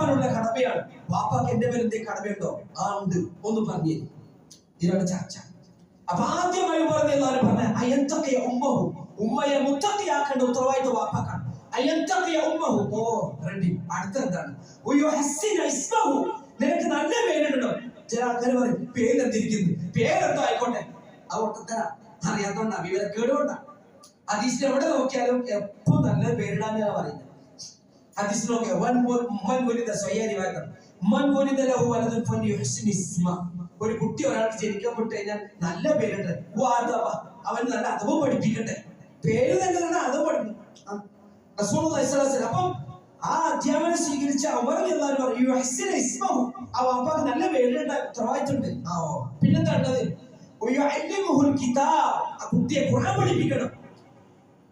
വാപ്പാനുള്ള കടമയാണ്. വാപ്പാക്ക് എന്റെ പേര് എന്തേ കടമയുണ്ടോ? ആ ഉണ്ട്, ഒന്ന് പറഞ്ഞു. ഇതിനാണ് ചർച്ച. അപ്പൊ ആദ്യമായി പറഞ്ഞ അയന്തൊക്കെ ഉമ്മഹു, ഉമ്മയെ മുത്തക്കിയാക്കേണ്ട ഉത്തരവാദിത്വം വാപ്പാക്കാണ്. അയന്തൊക്കെ ഉമ്മഹു, ഓ റെഡി. അടുത്ത എന്താണ്? നിനക്ക് നല്ല പേരുണ്ടോ? ചില ആൾക്കാർ പറയും പേരെന്തിരിക്കുന്നു, പേരെന്തോ ആയിക്കോട്ടെ. അത് ഒട്ടത്തര അറിയാത്തോണ്ടാ, വിവരക്കേടുകൊണ്ടാ. ഹദീസിൽ എവിടെ നോക്കിയാലും എപ്പോ നല്ല പേരിടാനാണ് പറയുന്നത്. ഹദീസിൽ നോക്കിയാൽ ഒരു കുട്ടി ഒരാൾക്ക് ജനിക്കപ്പെട്ട് കഴിഞ്ഞാൽ നല്ല പേരിട്ട് അവൻ നല്ല അതവ് പഠിപ്പിക്കട്ടെ. പേര് തന്നെ അതവ് പഠിക്കണം. അപ്പം ആ അധ്യാപനം സ്വീകരിച്ച അവർ എല്ലാവരും പറയും ആ വാപ്പാക്ക് നല്ല പേരിടേണ്ട ഉത്തരവാദിത്തമുണ്ട്. പിന്നെന്താണ്ടത്? ആ കുട്ടിയെ ഖുർആൻ പഠിപ്പിക്കണം.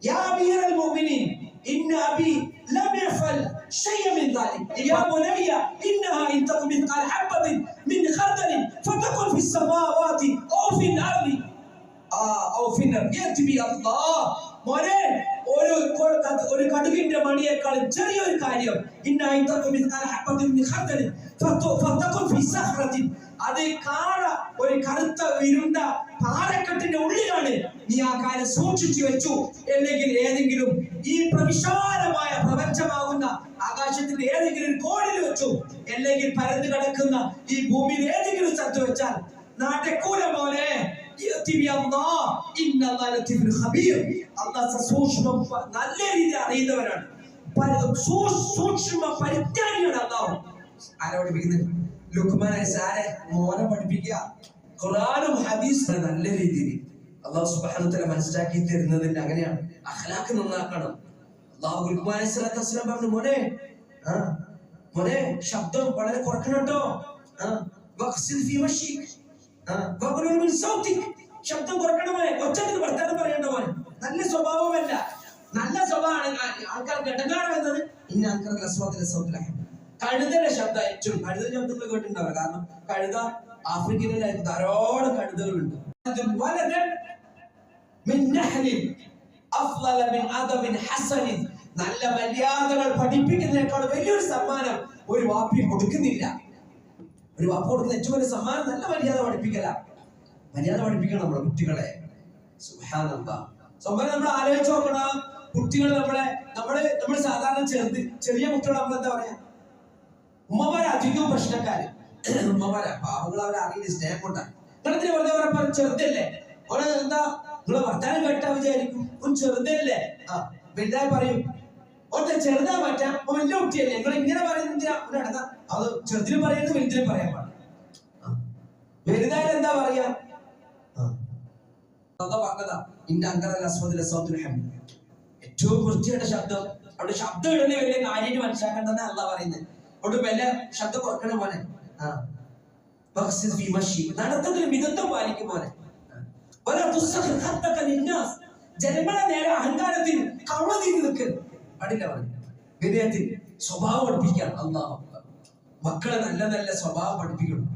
യാ അമീറൽ മുഅ്മിനീൻ ഇന്ന അബി ലം യഫൽ شيئا من ذلك يا بني انها ان تكن مثقال حبه من خردل فتكن في السماوات او في الارض او في الارض ياتي بها الله. മോനെ ഒരു കടുകിന്റെ മണിയേക്കാൾ ചെറിയൊരു കാര്യം അത് ഒരു കറുത്ത ഇരുണ്ട പാറക്കെട്ടിന്റെ ഉള്ളിലാണ്. നീ ആ കാര്യം സൂക്ഷിച്ചു വെച്ചു. അല്ലെങ്കിൽ ഏതെങ്കിലും ഈ പ്രവിശാലമായ പ്രപഞ്ചമാകുന്ന ആകാശത്തിന്റെ ഏതെങ്കിലും ഒരു കോണിൽ വെച്ചു, അല്ലെങ്കിൽ പരന്നു കിടക്കുന്ന ഈ ഭൂമിയിൽ ഏതെങ്കിലും സ്ഥലത്ത് വെച്ചാൽ നാട്ടെക്കൂല മോനെ. നല്ല രീതിയിൽ അറിയുന്നവരാണ്, സൂക്ഷ്മ പരിജ്ഞാനിയാണ് അല്ലാഹു. ആരെ പഠിപ്പിക്കുന്നത്? ലുഖ്മാൻ അലൈഹിസ്സലാം മോനെ പഠിപ്പിക്കുക. ഖുർആനും ഹദീസും നല്ല രീതിയിൽ അല്ലാഹു സുബ്ഹാനഹു വ തആല മനസ്സിലാക്കി തരുന്നതിന്റെ അങ്ങനെയാണ്. അഖ്ലാഖ് നന്നാക്കണം. അല്ലാഹു ലുഖ്മാൻ അലൈഹിസ്സലാം പറഞ്ഞു, മോനെ ശബ്ദം വളരെ കുറക്കണം കേട്ടോ. ശബ്ദം കുറക്കണം മോനെ, ഒച്ചത്തിൽ വർത്തമാനം പറയേണ്ട മോനെ. നല്ല സ്വഭാവമല്ല, നല്ല സ്വഭാവമാണ് ആൾക്കാർക്ക് ഇടങ്ങാറ് വന്നത്. ഇന്ന ആൾക്കാർക്ക് കഴുതന്റെ ശബ്ദം ഏറ്റവും കഴുത ശബ്ദങ്ങൾ കേട്ടിട്ടുണ്ടാവില്ല. കാരണം കഴുത ആഫ്രിക്കയിലായിട്ട് ധാരാളം കഴുതകളുണ്ട്. നല്ല മര്യാദകൾ പഠിപ്പിക്കുന്നതിനേക്കാൾ വലിയൊരു സമ്മാനം ഒരു വാപ്പി കൊടുക്കുന്നില്ല. ഒരു വാപ്പ കൊടുക്കുന്ന ഏറ്റവും വലിയ സമ്മാനം നല്ല മര്യാദ പഠിപ്പിക്കല. മര്യാദ പഠിപ്പിക്കണം നമ്മുടെ കുട്ടികളെ. സുബ്ഹാനല്ലാഹ്. സമ്മാനം നമ്മൾ ആലോചിച്ച് നോക്കണം. കുട്ടികൾ നമ്മൾ സാധാരണ ചെറിയ കുട്ടികൾ നമ്മൾ എന്താ പറയാ? ഉമ്മമാരെ അധികം പ്രശ്നക്കാര്. ഉമ്മമാരെ പാവങ്ങൾ അവരെ അറിയില്ല, സ്നേഹം കൊണ്ടാണ്. നിങ്ങളെന്തിനാ വെറുതെ പറഞ്ഞ ചെറുതല്ലേ? അവിടെ എന്താ നിങ്ങളെ വർത്താനം കേട്ടാ വിചാരിക്കും ഒരു ചെറുതല്ലേ. വലുതായി പറയും ഒറ്റ ചെറുതാ പറ്റാം വലിയ കുട്ടിയല്ലേ. നിങ്ങൾ ഇങ്ങനെ പറയുന്നതിനാ നടന്ന അത് ചെറുതിലും പറയുന്നത് വലുതിലും പറയാൻ പാടില്ല. വലുതായാലും എന്താ പറയാ? പറഞ്ഞതാ ഇന്ന അങ്കറൽ അസ്വദുൽ സൗത്തുൽ ഹമീദ്. ഏറ്റവും വൃത്തിയുടെ ശബ്ദം. അവിടെ ശബ്ദം ഇടലേ വലിയ കാര്യം മനസ്സിലാക്കേണ്ടതെന്ന് അല്ലാഹ് പറയുന്നത്. അവിടെ വില ശബ്ദം കുറക്കണം പോലെ. നടത്തത്തിൽ മിതത്വം പാലിക്കും പോലെ. ജനങ്ങളെ നേരെ അഹങ്കാരത്തിൽ കവളതിൽ നിൽക്കരുത്. പാടില്ല. വിനയത്തിൽ സ്വഭാവം പഠിപ്പിക്കാൻ അല്ലാഹു മക്കളെ നല്ല നല്ല സ്വഭാവം പഠിപ്പിക്കണം.